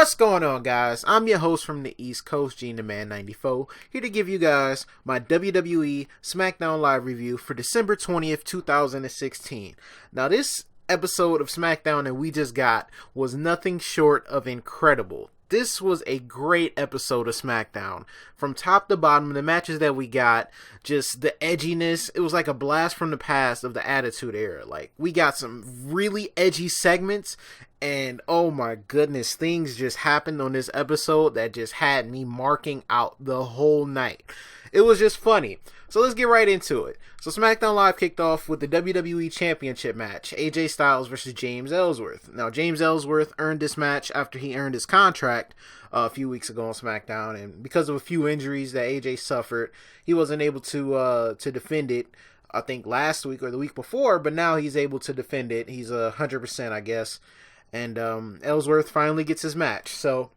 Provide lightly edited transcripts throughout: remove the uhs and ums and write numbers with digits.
What's going on, guys? I'm your host from the East Coast, Jinder94, here to give you guys my WWE Smackdown Live review for December 20th, 2016. Now, this episode of Smackdown that we just got was nothing short of incredible. This was a great episode of SmackDown. From top to bottom, the matches that we got, just the edginess, it was like a blast from the past of the Attitude Era. Like, we got some really edgy segments, and oh my goodness, things just happened on this episode that just had me marking out the whole night. It was just funny. So let's get right into it. So SmackDown Live kicked off with the WWE Championship match, AJ Styles versus James Ellsworth. Now, James Ellsworth earned this match after he earned his contract a few weeks ago on SmackDown, and because of a few injuries that AJ suffered, he wasn't able to defend it, I think last week or the week before, but now he's able to defend it. He's 100%, I guess, and Ellsworth finally gets his match. So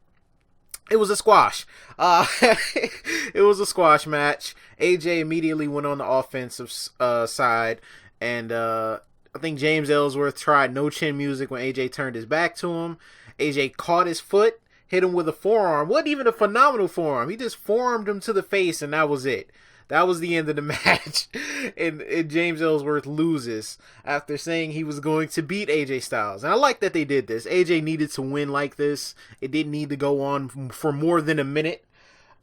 it was a squash. It was a squash match. AJ immediately went on the offensive side, and I think James Ellsworth tried no chin music when AJ turned his back to him. AJ caught his foot, hit him with a forearm. Wasn't even a phenomenal forearm. He just forearmed him to the face, and that was it. That was the end of the match. And James Ellsworth loses after saying he was going to beat AJ Styles. And I like that they did this. AJ needed to win like this. It didn't need to go on for more than a minute.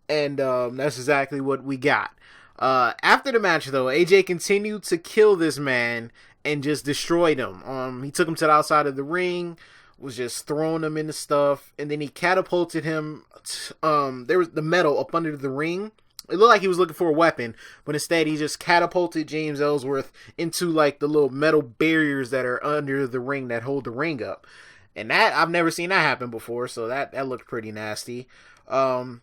And that's exactly what we got. After the match, though, AJ continued to kill this man and just destroyed him. He took him to the outside of the ring, was just throwing him into stuff. And then he catapulted him. There was the metal up under the ring. It looked like he was looking for a weapon, but instead he just catapulted James Ellsworth into like the little metal barriers that are under the ring that hold the ring up. And that, I've never seen that happen before, so that looked pretty nasty. And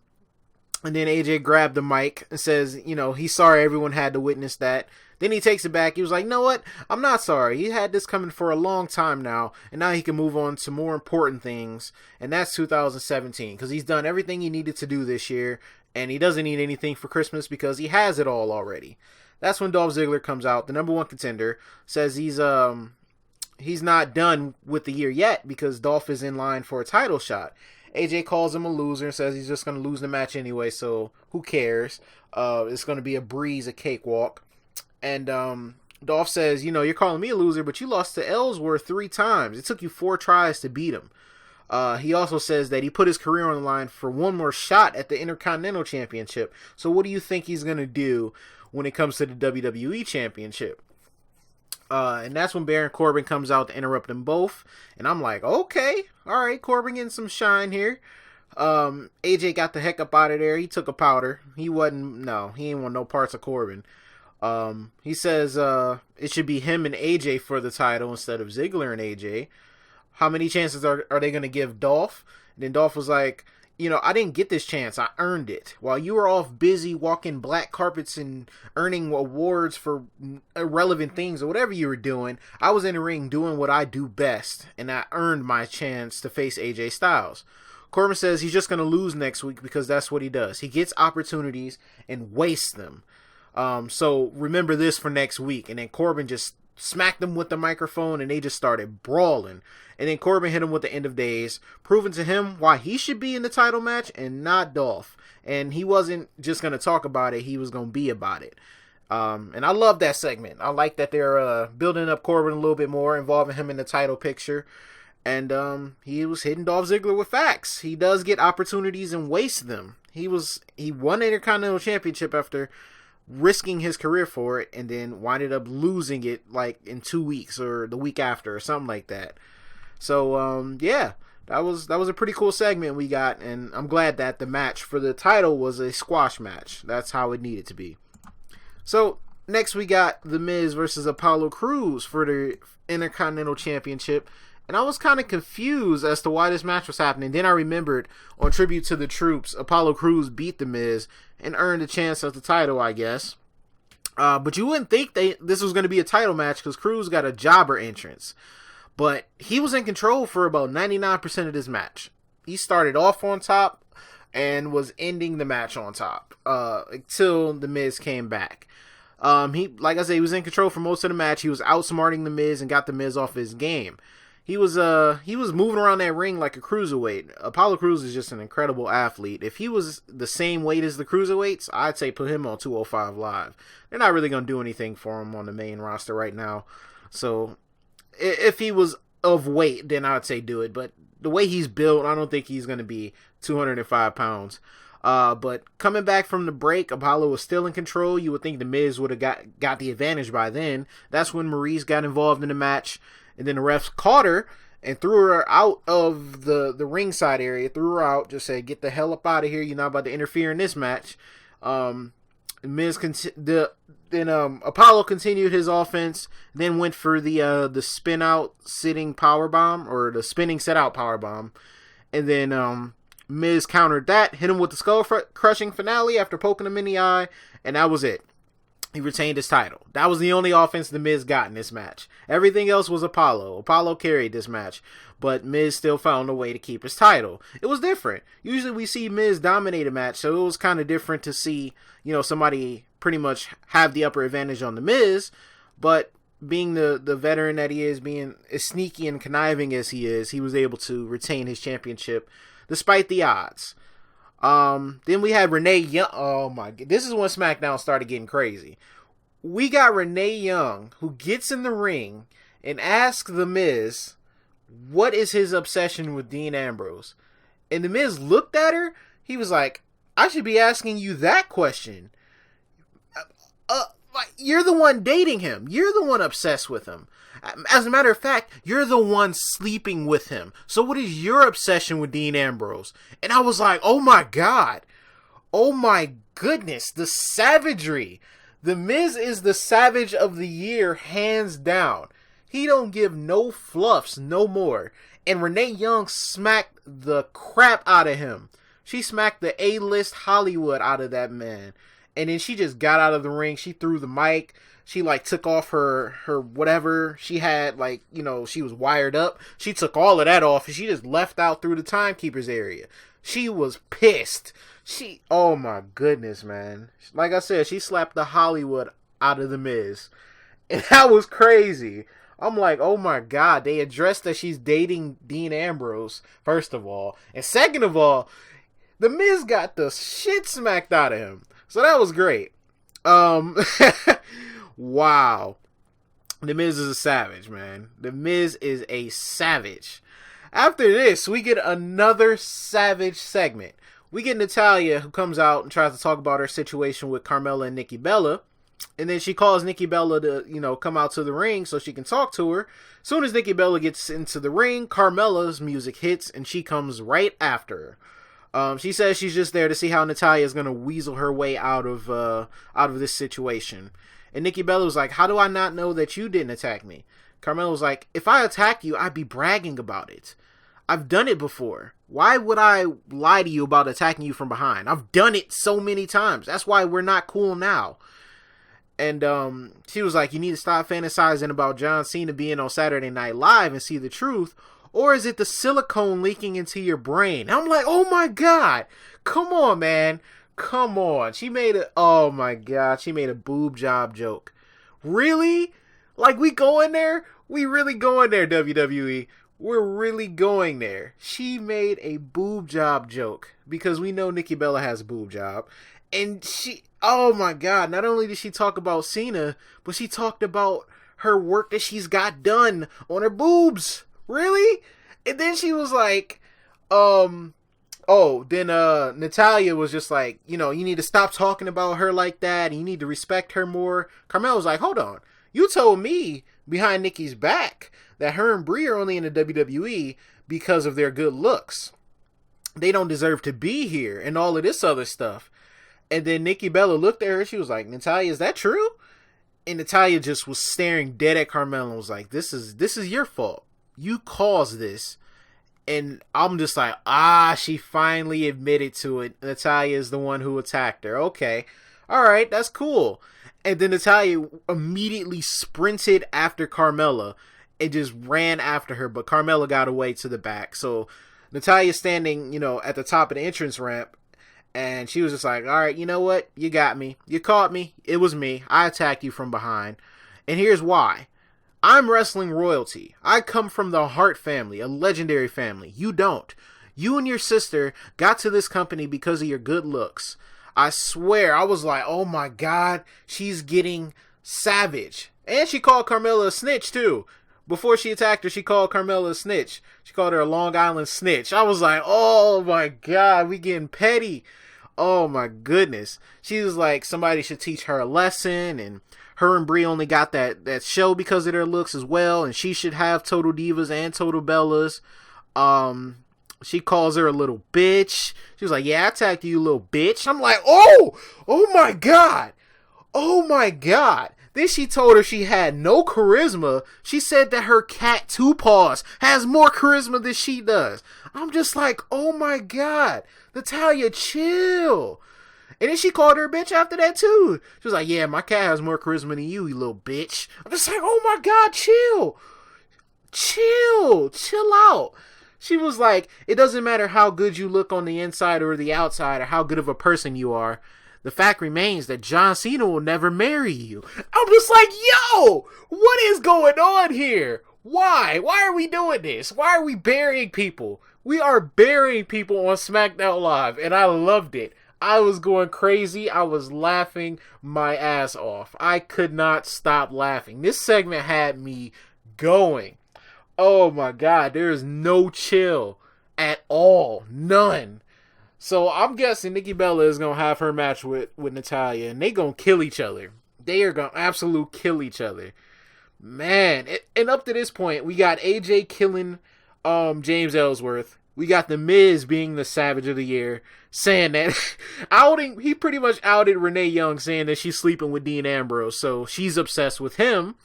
then AJ grabbed the mic and says, you know, he's sorry everyone had to witness that. Then he takes it back. He was like, you know what? I'm not sorry. He had this coming for a long time now, and now he can move on to more important things, and that's 2017, because he's done everything he needed to do this year, and he doesn't need anything for Christmas because he has it all already. That's when Dolph Ziggler comes out, the number one contender, says he's not done with the year yet because Dolph is in line for a title shot. AJ calls him a loser and says he's just going to lose the match anyway, so who cares? It's going to be a breeze, a cakewalk. And Dolph says, you know, you're calling me a loser, but you lost to Ellsworth 3 times. It took you 4 tries to beat him. He also says that he put his career on the line for one more shot at the Intercontinental Championship. So what do you think he's going to do when it comes to the WWE Championship? And that's when Baron Corbin comes out to interrupt them both. And I'm like, okay, all right, Corbin getting some shine here. AJ got the heck up out of there. He took a powder. He ain't want no parts of Corbin. He says it should be him and AJ for the title instead of Ziggler and AJ. How many chances are they going to give Dolph? And then Dolph was like, you know, I didn't get this chance. I earned it. While you were off busy walking black carpets and earning awards for irrelevant things or whatever you were doing, I was in the ring doing what I do best, and I earned my chance to face AJ Styles. Corbin says he's just going to lose next week because that's what he does. He gets opportunities and wastes them. So remember this for next week. And then Corbin just smacked him with the microphone and they just started brawling. And then Corbin hit him with the end of days, proving to him why he should be in the title match and not Dolph. And he wasn't just going to talk about it, he was going to be about it. And I love that segment. I like that they're building up Corbin a little bit more, involving him in the title picture. And he was hitting Dolph Ziggler with facts. He does get opportunities and wastes them. He won the Intercontinental Championship after risking his career for it, and then winded up losing it like in 2 weeks or the week after or something like that. So yeah, that was a pretty cool segment we got, and I'm glad that the match for the title was a squash match. That's how it needed to be. So next we got The Miz versus Apollo Crews for the Intercontinental Championship. And I was kind of confused as to why this match was happening. Then I remembered, on Tribute to the Troops, Apollo Crews beat The Miz and earned a chance at the title, I guess. But you wouldn't think this was going to be a title match because Crews got a jobber entrance. But he was in control for about 99% of this match. He started off on top and was ending the match on top until The Miz came back. Like I said, he was in control for most of the match. He was outsmarting The Miz and got The Miz off his game. He was moving around that ring like a cruiserweight. Apollo Crews is just an incredible athlete. If he was the same weight as the cruiserweights, I'd say put him on 205 Live. They're not really going to do anything for him on the main roster right now. So if he was of weight, then I'd say do it. But the way he's built, I don't think he's going to be 205 pounds. But coming back from the break, Apollo was still in control. You would think The Miz would have got the advantage by then. That's when Maurice got involved in the match. And then the refs caught her and threw her out of the ringside area. Threw her out. Just said, get the hell up out of here. You're not about to interfere in this match. Apollo continued his offense. Then went for the spin out sitting powerbomb, or the spinning set out powerbomb. And then Miz countered that. Hit him with the skull crushing finale after poking him in the eye. And that was it. He retained his title. That was the only offense The Miz got in this match. Everything else was Apollo. Apollo carried this match, but Miz still found a way to keep his title. It was different. Usually we see Miz dominate a match, so it was kind of different to see, somebody pretty much have the upper advantage on The Miz, but being the veteran that he is, being as sneaky and conniving as he is, he was able to retain his championship despite the odds. Then we had Renee Young. Oh my god, this is when SmackDown started getting crazy. We got Renee Young, who gets in the ring and asks The Miz what is his obsession with Dean Ambrose. And The Miz looked at her. He was like, I should be asking you that question. You're the one dating him. You're the one obsessed with him. As a matter of fact, you're the one sleeping with him. So what is your obsession with Dean Ambrose? And I was like, oh my god. Oh my goodness. The savagery. The Miz is the savage of the year, hands down. He don't give no fluffs no more. And Renee Young smacked the crap out of him. She smacked the A-list Hollywood out of that man. And then she just got out of the ring. She threw the mic. She took off her whatever she had, she was wired up. She took all of that off and she just left out through the timekeeper's area. She was pissed. Oh my goodness, man. Like I said, she slapped the Hollywood out of The Miz. And that was crazy. I'm like, oh my god, they addressed that she's dating Dean Ambrose, first of all. And second of all, The Miz got the shit smacked out of him. So that was great. Wow. The Miz is a savage, man. The Miz is a savage. After this, we get another savage segment. We get Natalya, who comes out and tries to talk about her situation with Carmella and Nikki Bella. And then she calls Nikki Bella to, come out to the ring so she can talk to her. As soon as Nikki Bella gets into the ring, Carmella's music hits and she comes right after her. She says she's just there to see how Natalya is going to weasel her way out of this situation. And Nikki Bella was like, how do I not know that you didn't attack me? Carmella was like, if I attack you, I'd be bragging about it. I've done it before. Why would I lie to you about attacking you from behind? I've done it so many times. That's why we're not cool now. And she was like, you need to stop fantasizing about John Cena being on Saturday Night Live and see the truth. Or is it the silicone leaking into your brain? I'm like, oh my god. Come on, man. Come on. Oh my god. She made a boob job joke. Really? We going there? We really going there, WWE. We're really going there. She made a boob job joke because we know Nikki Bella has a boob job. And oh my god, not only did she talk about Cena, but she talked about her work that she's got done on her boobs. Really? And then she was like, Natalya was just like, you need to stop talking about her like that. And you need to respect her more. Carmella was like, hold on. You told me behind Nikki's back that her and Brie are only in the WWE because of their good looks. They don't deserve to be here and all of this other stuff. And then Nikki Bella looked at her. She was like, Natalya, is that true? And Natalya just was staring dead at Carmella and was like, this is your fault. You caused this. And I'm just like, she finally admitted to it. Natalya is the one who attacked her. Okay. All right. That's cool. And then Natalya immediately sprinted after Carmella and just ran after her. But Carmella got away to the back. So Natalya's standing, at the top of the entrance ramp. And she was just like, all right, you know what? You got me. You caught me. It was me. I attacked you from behind. And here's why. I'm wrestling royalty. I come from the Hart family, a legendary family. You don't. You and your sister got to this company because of your good looks. I swear, I was like, oh my God, she's getting savage. And she called Carmella a snitch too. Before she attacked her, she called Carmella a snitch. She called her a Long Island snitch. I was like, oh my God, we getting petty. Oh my goodness. She was like, somebody should teach her a lesson, and her and Brie only got that show because of their looks as well, and she should have Total Divas and Total Bellas. She calls her a little bitch. She was like, yeah, I attacked you, little bitch. I'm like, oh my God. Oh my God. Then she told her she had no charisma. She said that her cat Two Paws has more charisma than she does. I'm just like, oh my God. Natalya, chill. And then she called her a bitch after that too. She was like, yeah, my cat has more charisma than you little bitch. I'm just like, oh my God, chill. Chill out. She was like, it doesn't matter how good you look on the inside or the outside or how good of a person you are. The fact remains that John Cena will never marry you. I'm just like, yo, what is going on here? Why? Why are we doing this? Why are we burying people? We are burying people on SmackDown Live, and I loved it. I was going crazy. I was laughing my ass off. I could not stop laughing. This segment had me going. Oh my God, there is no chill at all. None. So I'm guessing Nikki Bella is going to have her match with Natalya, and they going to kill each other. They are going to absolutely kill each other. Man, and up to this point, we got AJ killing James Ellsworth. We got The Miz being the Savage of the Year, saying that he pretty much outed Renee Young, saying that she's sleeping with Dean Ambrose, so she's obsessed with him.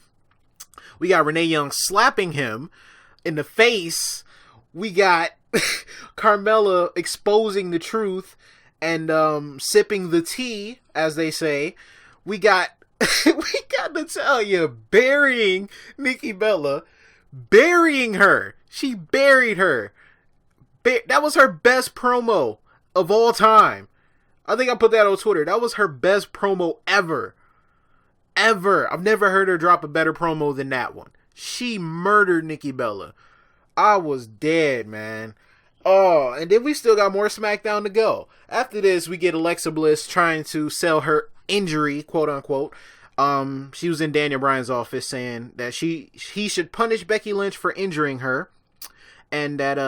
We got Renee Young slapping him in the face. We got Carmella exposing the truth and sipping the tea, as they say. We got Natalya burying Nikki Bella, burying her. She buried her. That was her best promo of all time. I think I put that on Twitter. That was her best promo ever. I've never heard her drop a better promo than that one. She murdered Nikki Bella. I was dead, man. Oh, and then we still got more SmackDown to go. After this, we get Alexa Bliss trying to sell her injury, quote unquote. She was in Daniel Bryan's office saying that he should punish Becky Lynch for injuring her, and that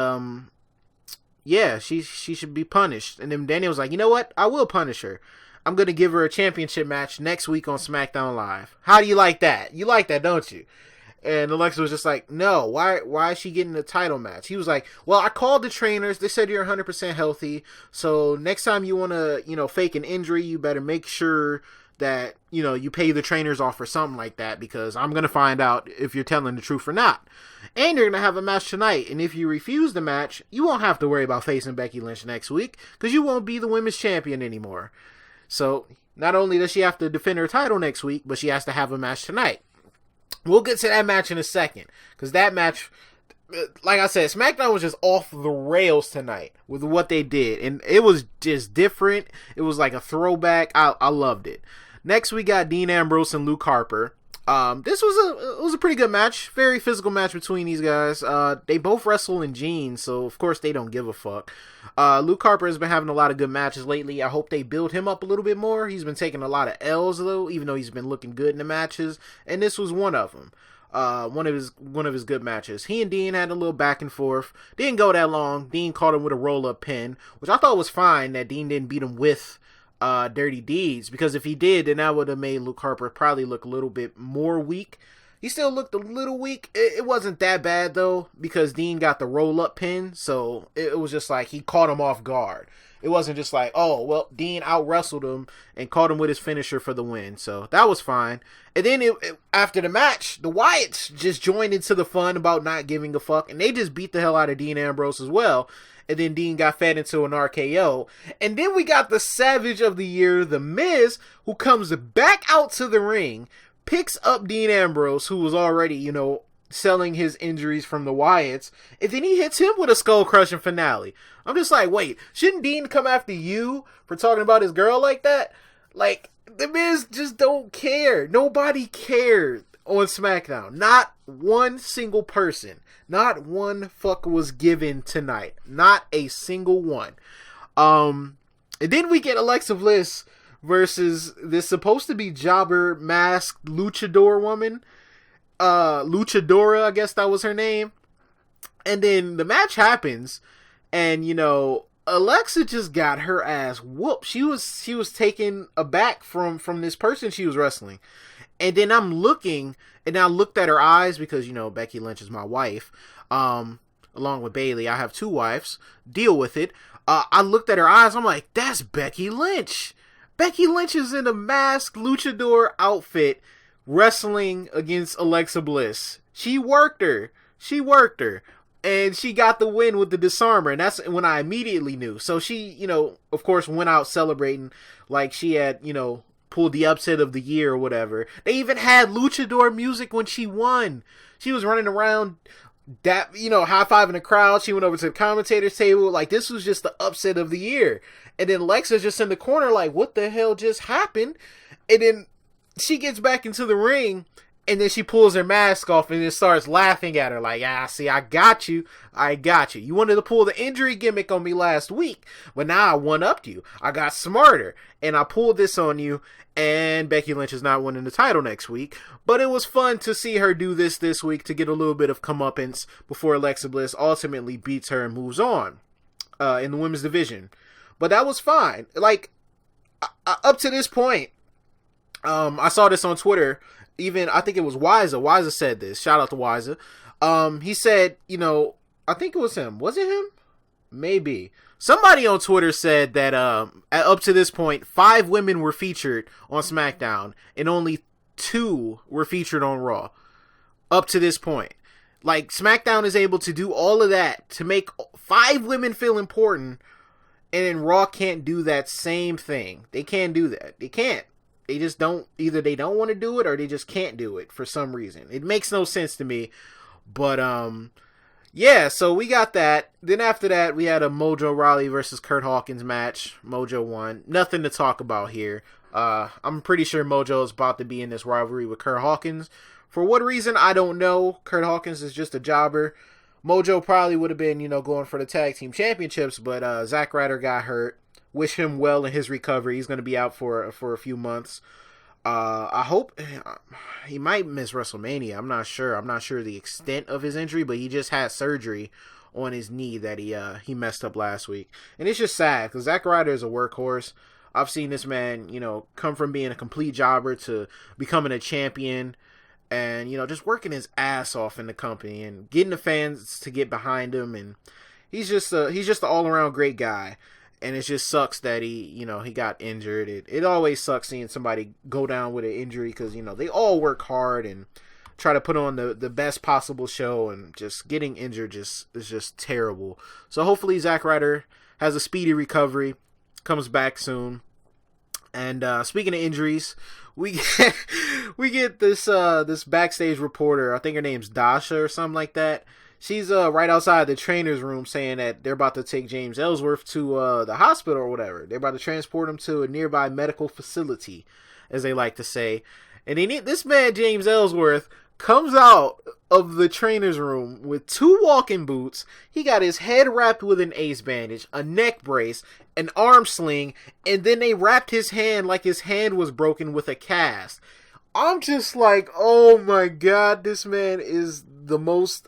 yeah, she should be punished. And then Daniel was like, you know what? I will punish her. I'm going to give her a championship match next week on SmackDown Live. How do you like that? You like that, don't you? And Alexa was just like, no, why is she getting a title match? He was like, well, I called the trainers. They said you're 100% healthy. So next time you want to, fake an injury, you better make sure that, you pay the trainers off or something like that, because I'm going to find out if you're telling the truth or not. And you're going to have a match tonight. And if you refuse the match, you won't have to worry about facing Becky Lynch next week, because you won't be the women's champion anymore. So not only does she have to defend her title next week, but she has to have a match tonight. We'll get to that match in a second, because that match, like I said, SmackDown was just off the rails tonight with what they did, and it was just different. It was like a throwback. I loved it. Next, we got Dean Ambrose and Luke Harper. This was a pretty good match, very physical match between these guys. They both wrestle in jeans, so of course they don't give a fuck. Luke Harper has been having a lot of good matches lately. I hope they build him up a little bit more. He's been taking a lot of L's though, even though he's been looking good in the matches, and this was one of them. One of his good matches. He and Dean had a little back and forth. Didn't go that long. Dean caught him with a roll-up pin, which I thought was fine that Dean didn't beat him with Dirty Deeds, because if he did, then that would have made Luke Harper probably look a little bit more weak. He still looked a little weak. It wasn't that bad though, because Dean got the roll-up pin, so it was just like he caught him off guard. It wasn't just like, oh, well, Dean out-wrestled him and caught him with his finisher for the win. So that was fine. And then after the match, the Wyatts just joined into the fun about not giving a fuck. And they just beat the hell out of Dean Ambrose as well. And then Dean got fed into an RKO. And then we got the Savage of the Year, The Miz, who comes back out to the ring, picks up Dean Ambrose, who was already, selling his injuries from the Wyatts, and then he hits him with a skull-crushing finale. I'm just like, wait, shouldn't Dean come after you for talking about his girl like that? Like, The Miz just don't care. Nobody cared on SmackDown. Not one single person. Not one fuck was given tonight. Not a single one. And then we get Alexa Bliss versus this supposed to be jobber masked luchador woman. Luchadora, I guess that was her name. And then the match happens, and you know, Alexa just got her ass whooped. She was taken aback from this person she was wrestling. And then I'm looking, and I looked at her eyes because, you know, Becky Lynch is my wife. Along with Bailey, I have two wives. Deal with it. I looked at her eyes. I'm like, that's Becky Lynch. Becky Lynch is in a masked luchador outfit wrestling against Alexa Bliss. She worked her. And she got the win with the disarmer, and that's when I immediately knew. So she, you know, of course, went out celebrating like she had, you know, pulled the upset of the year or whatever. They even had luchador music when she won. She was running around, that, you know, high-fiving the crowd. She went over to the commentator's table. Like, this was just the upset of the year. And then Lexa's just in the corner like, what the hell just happened? And then she gets back into the ring, and then she pulls her mask off and then starts laughing at her like, see, I got you. You wanted to pull the injury gimmick on me last week, but now I one-upped you. I got smarter, and I pulled this on you, and Becky Lynch is not winning the title next week. But it was fun to see her do this week to get a little bit of comeuppance before Alexa Bliss ultimately beats her and moves on in the women's division. But that was fine. Like, up to this point, I saw this on Twitter. Even, I think it was Wiza. Wiza said this. Shout out to Wiza. He said, you know, I think it was him. Was it him? Maybe. Somebody on Twitter said that up to this point, 5 women were featured on SmackDown and only 2 were featured on Raw. Up to this point. Like, SmackDown is able to do all of that to make 5 women feel important, and then Raw can't do that same thing. They can't do that. They can't. They just don't, either they don't want to do it or they just can't do it for some reason. It makes no sense to me. But, yeah, so we got that. Then after that, we had a Mojo Rawley versus Curt Hawkins match. Mojo won. Nothing to talk about here. I'm pretty sure Mojo is about to be in this rivalry with Curt Hawkins. For what reason, I don't know. Curt Hawkins is just a jobber. Mojo probably would have been, you know, going for the tag team championships, but Zack Ryder got hurt. Wish him well in his recovery. He's going to be out for a few months. I hope he might miss WrestleMania. I'm not sure. I'm not sure the extent of his injury, but he just had surgery on his knee that he messed up last week. And it's just sad because Zack Ryder is a workhorse. I've seen this man, you know, come from being a complete jobber to becoming a champion and, you know, just working his ass off in the company and getting the fans to get behind him. And he's just an all-around great guy. And it just sucks that he got injured. It always sucks seeing somebody go down with an injury because, you know, they all work hard and try to put on the best possible show, and just getting injured is just terrible. So hopefully Zack Ryder has a speedy recovery, comes back soon. And speaking of injuries, we get this backstage reporter. I think her name's Dasha or something like that. She's right outside the trainer's room saying that they're about to take James Ellsworth to the hospital or whatever. They're about to transport him to a nearby medical facility, as they like to say. And this man, James Ellsworth, comes out of the trainer's room with 2 walking boots. He got his head wrapped with an ace bandage, a neck brace, an arm sling, and then they wrapped his hand like his hand was broken with a cast. I'm just like, oh my god, this man is the most...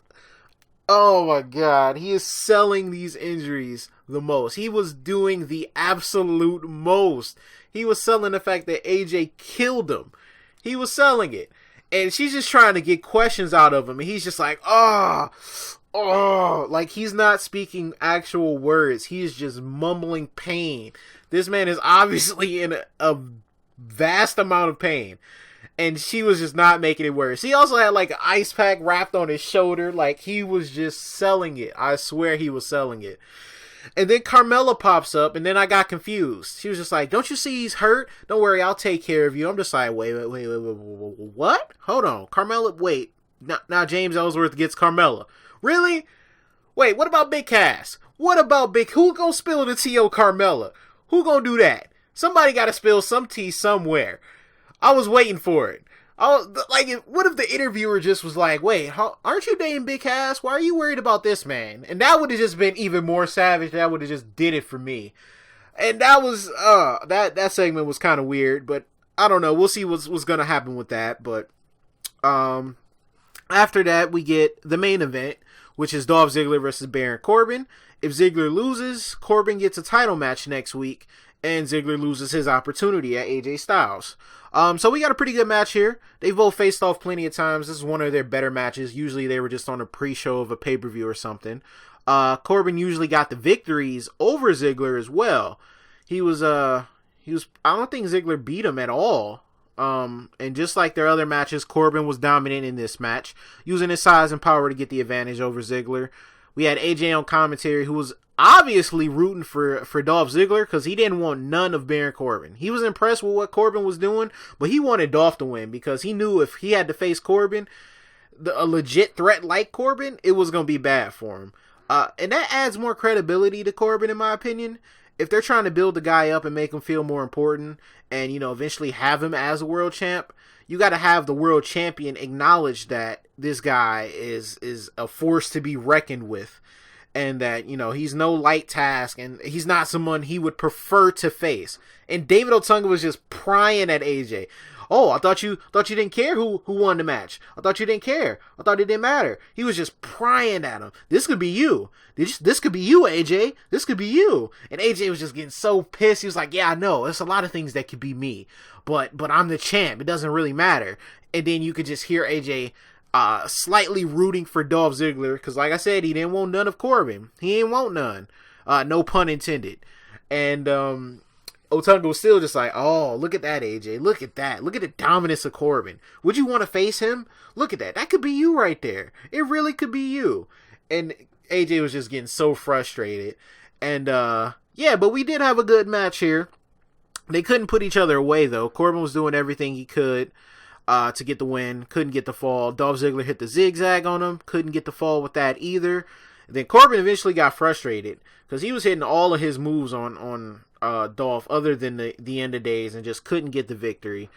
Oh my god, he is selling these injuries the most. He was doing the absolute most. He was selling the fact that AJ killed him. He was selling it. And she's just trying to get questions out of him. And he's just like, like he's not speaking actual words. He's just mumbling pain. This man is obviously in a vast amount of pain. And she was just not making it worse. He also had like an ice pack wrapped on his shoulder. Like, he was just selling it. I swear he was selling it. And then Carmella pops up, and then I got confused. She was just like, don't you see he's hurt? Don't worry, I'll take care of you. I'm just like, wait, what? Hold on. Carmella, wait. Now James Ellsworth gets Carmella. Really? Wait, what about Big Cass? Who gonna spill the tea on Carmella? Who gonna do that? Somebody gotta spill some tea somewhere. I was waiting for it. What if the interviewer just was like, wait, aren't you dating Big Cass? Why are you worried about this man? And that would have just been even more savage. That would have just did it for me. And that was, that segment was kind of weird, but I don't know. We'll see what's going to happen with that. But, after that, we get the main event, which is Dolph Ziggler versus Baron Corbin. If Ziggler loses, Corbin gets a title match next week, and Ziggler loses his opportunity at AJ Styles. So we got a pretty good match here. They've both faced off plenty of times. This is one of their better matches. Usually they were just on a pre-show of a pay-per-view or something. Corbin usually got the victories over Ziggler as well. He was, I don't think Ziggler beat him at all. And just like their other matches, Corbin was dominant in this match, using his size and power to get the advantage over Ziggler. We had AJ on commentary, who was obviously rooting for Dolph Ziggler because he didn't want none of Baron Corbin. He was impressed with what Corbin was doing, but he wanted Dolph to win because he knew if he had to face Corbin, a legit threat like Corbin, it was going to be bad for him. And that adds more credibility to Corbin, in my opinion. If they're trying to build the guy up and make him feel more important and, eventually have him as a world champ, you got to have the world champion acknowledge that this guy is a force to be reckoned with. And that, he's no light task and he's not someone he would prefer to face. And David Otunga was just prying at AJ. Oh, I thought you didn't care who won the match. I thought you didn't care. I thought it didn't matter. He was just prying at him. This could be you. This could be you, AJ. This could be you. And AJ was just getting so pissed. He was like, yeah, I know. There's a lot of things that could be me. But I'm the champ. It doesn't really matter. And then you could just hear AJ slightly rooting for Dolph Ziggler, because like I said, he didn't want none of Corbin. He didn't want none. No pun intended. And Otunga was still just like, oh, look at that, AJ. Look at that. Look at the dominance of Corbin. Would you want to face him? Look at that. That could be you right there. It really could be you. And AJ was just getting so frustrated. And yeah, but we did have a good match here. They couldn't put each other away, though. Corbin was doing everything he could to get the win. Couldn't get the fall. Dolph Ziggler hit the zigzag on him. Couldn't get the fall with that either. And then Corbin eventually got frustrated because he was hitting all of his moves on Dolph other than the end of days and just couldn't get the victory.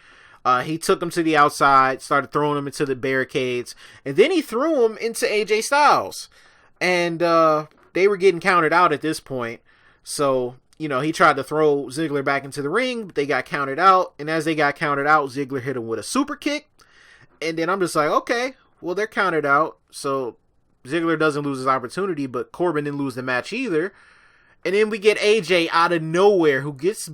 He took him to the outside, started throwing him into the barricades, and then he threw him into AJ Styles. And they were getting counted out at this point. So, he tried to throw Ziggler back into the ring, but they got counted out. And as they got counted out, Ziggler hit him with a super kick. And then I'm just like, okay, well, they're counted out. So Ziggler doesn't lose his opportunity, but Corbin didn't lose the match either. And then we get AJ out of nowhere, who gets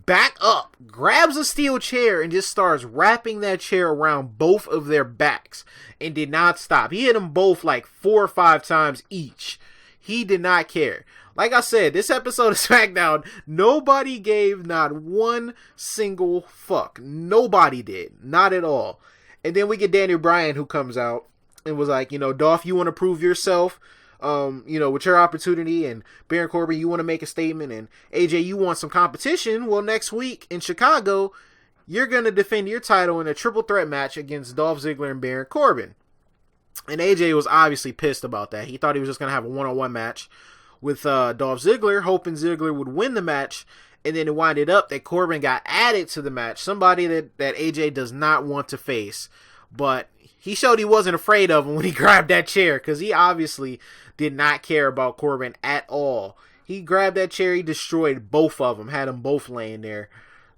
back up, grabs a steel chair, and just starts wrapping that chair around both of their backs. And did not stop. He hit them both like 4 or 5 times each. He did not care. Like I said, this episode of SmackDown, nobody gave not one single fuck. Nobody did. Not at all. And then we get Daniel Bryan, who comes out and was like, Dolph, you want to prove yourself, with your opportunity, and Baron Corbin, you want to make a statement, and AJ, you want some competition. Well, next week in Chicago, you're going to defend your title in a triple threat match against Dolph Ziggler and Baron Corbin. And AJ was obviously pissed about that. He thought he was just going to have a one-on-one match with Dolph Ziggler, hoping Ziggler would win the match, and then it winded up that Corbin got added to the match, somebody that AJ does not want to face. But he showed he wasn't afraid of him when he grabbed that chair, because he obviously did not care about Corbin at all. He grabbed that chair, he destroyed both of them, had them both laying there.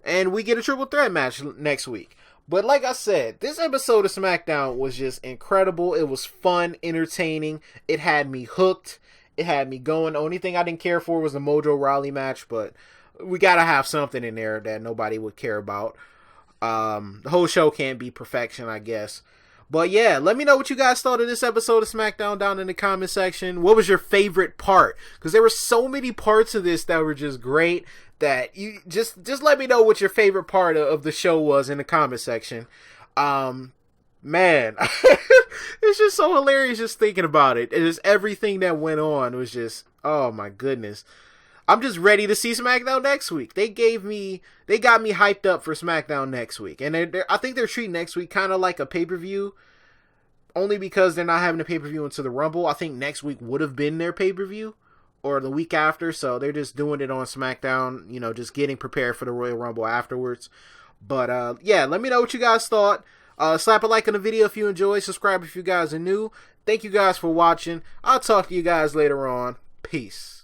And we get a triple threat match next week. But like I said, this episode of SmackDown was just incredible. It was fun, entertaining. It had me hooked. It had me going. The only thing I didn't care for was the Mojo Rawley match, but we got to have something in there that nobody would care about. The whole show can't be perfection, I guess. But yeah, let me know what you guys thought of this episode of SmackDown down in the comment section. What was your favorite part? Because there were so many parts of this that were just great that you just let me know what your favorite part of the show was in the comment section. Man, it's just so hilarious just thinking about it. It is everything that went on was just, oh my goodness. I'm just ready to see SmackDown next week. They got me hyped up for SmackDown next week. And I think they're treating next week kind of like a pay-per-view, only because they're not having a pay-per-view into the Rumble. I think next week would have been their pay-per-view, or the week after, so they're just doing it on SmackDown, just getting prepared for the Royal Rumble afterwards. But yeah, let me know what you guys thought. Slap a like on the video if you enjoyed. Subscribe if you guys are new. Thank you guys for watching. I'll talk to you guys later on. Peace.